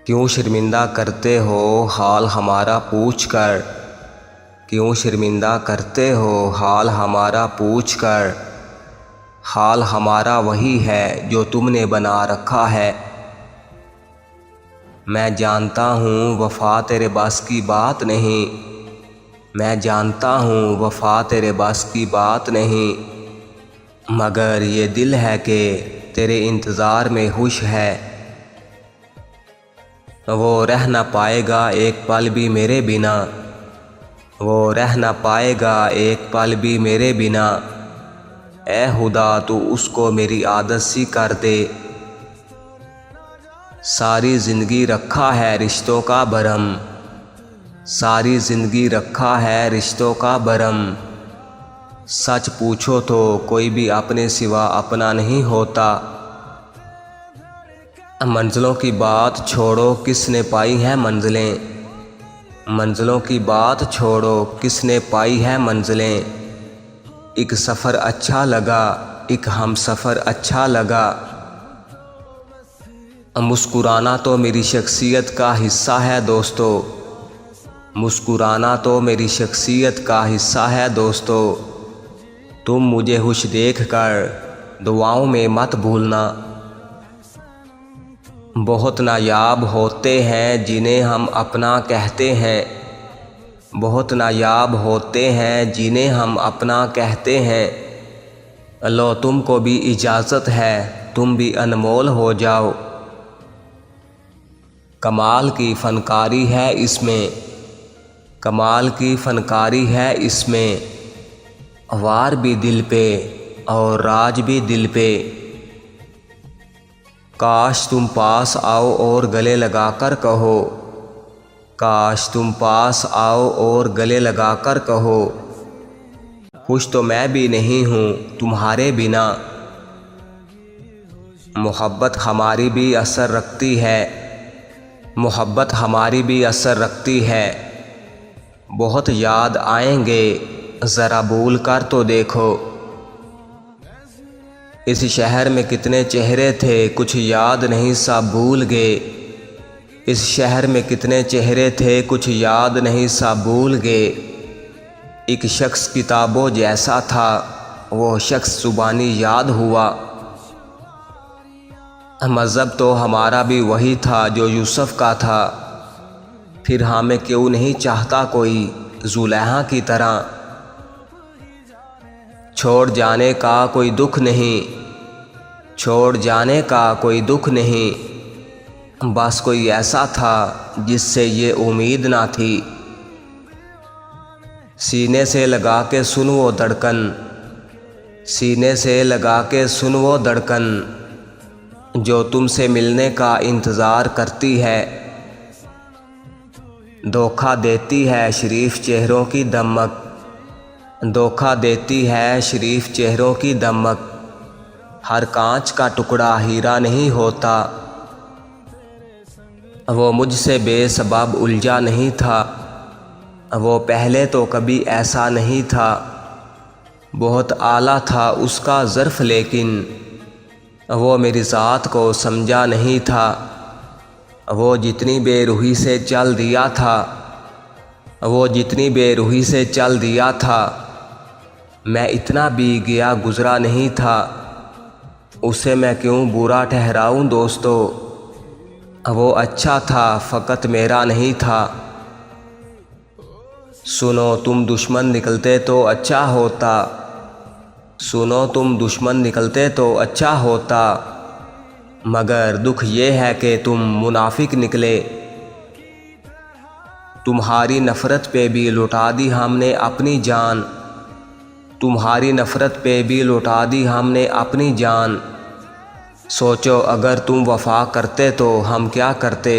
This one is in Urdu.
کیوں شرمندہ کرتے ہو حال ہمارا پوچھ کر، کیوں شرمندہ کرتے ہو حال ہمارا پوچھ کر، حال ہمارا وہی ہے جو تم نے بنا رکھا ہے۔ میں جانتا ہوں وفا تیرے بس کی بات نہیں، میں جانتا ہوں وفا تیرے بس کی بات نہیں، مگر یہ دل ہے کہ تیرے انتظار میں خوش ہے۔ وہ رہ نہ پائے گا ایک پل بھی میرے بنا، وہ رہ نہ پائے گا ایک پل بھی میرے بنا، اے خدا تو اس کو میری عادت سی کر دے۔ ساری زندگی رکھا ہے رشتوں کا بھرم، ساری زندگی رکھا ہے رشتوں کا بھرم، سچ پوچھو تو کوئی بھی اپنے سوا اپنا نہیں ہوتا۔ منزلوں کی بات چھوڑو کس نے پائی ہیں منزلیں، منزلوں کی بات چھوڑو کس نے پائی ہے منزلیں، ایک سفر اچھا لگا ایک ہم سفر اچھا لگا۔ مسکرانا تو میری شخصیت کا حصہ ہے دوستو، مسکرانا تو میری شخصیت کا حصہ ہے دوستو، تم مجھے خوش دیکھ کر دعاؤں میں مت بھولنا۔ بہت نایاب ہوتے ہیں جنہیں ہم اپنا کہتے ہیں، بہت نایاب ہوتے ہیں جنہیں ہم اپنا کہتے ہیں، لو تم کو بھی اجازت ہے تم بھی انمول ہو جاؤ۔ کمال کی فنکاری ہے اس میں، کمال کی فنکاری ہے اس میں، وار بھی دل پہ اور راج بھی دل پہ، کاش تم پاس آؤ اور گلے لگا کر کہو، کاش تم پاس آؤ اور گلے لگا کر کہو، خوش تو میں بھی نہیں ہوں تمہارے بنا۔ محبت ہماری بھی اثر رکھتی ہے، محبت ہماری بھی اثر رکھتی ہے، بہت یاد آئیں گے ذرا بھول کر تو دیکھو۔ اس شہر میں کتنے چہرے تھے کچھ یاد نہیں سب بھول گئے، اس شہر میں کتنے چہرے تھے کچھ یاد نہیں سب بھول گئے، ایک شخص کتابوں جیسا تھا وہ شخص زبانی یاد ہوا۔ مذہب تو ہمارا بھی وہی تھا جو یوسف کا تھا، پھر ہمیں کیوں نہیں چاہتا کوئی زلیخا کی طرح۔ چھوڑ جانے کا کوئی دکھ نہیں، چھوڑ جانے کا کوئی دکھ نہیں، بس کوئی ایسا تھا جس سے یہ امید نہ تھی۔ سینے سے لگا کے سن وہ دھڑکن، سینے سے لگا کے سن وہ دھڑکن، جو تم سے ملنے کا انتظار کرتی ہے۔ دھوکہ دیتی ہے شریف چہروں کی دمک، دھوکہ دیتی ہے شریف چہروں کی دمک، ہر کانچ کا ٹکڑا ہیرا نہیں ہوتا۔ وہ مجھ سے بے سبب الجھا نہیں تھا، وہ پہلے تو کبھی ایسا نہیں تھا، بہت اعلیٰ تھا اس کا ظرف لیکن وہ میری ذات کو سمجھا نہیں تھا۔ وہ جتنی بے روحی سے چل دیا تھا، وہ جتنی بے روحی سے چل دیا تھا، میں اتنا بھی گیا گزرا نہیں تھا، اسے میں کیوں برا ٹھہراؤں دوستو، وہ اچھا تھا فقط میرا نہیں تھا۔ سنو تم دشمن نکلتے تو اچھا ہوتا، سنو تم دشمن نکلتے تو اچھا ہوتا، مگر دکھ یہ ہے کہ تم منافق نکلے۔ تمہاری نفرت پہ بھی لٹا دی ہم نے اپنی جان، تمہاری نفرت پہ بھی لٹا دی ہم نے اپنی جان، سوچو اگر تم وفا کرتے تو ہم کیا کرتے۔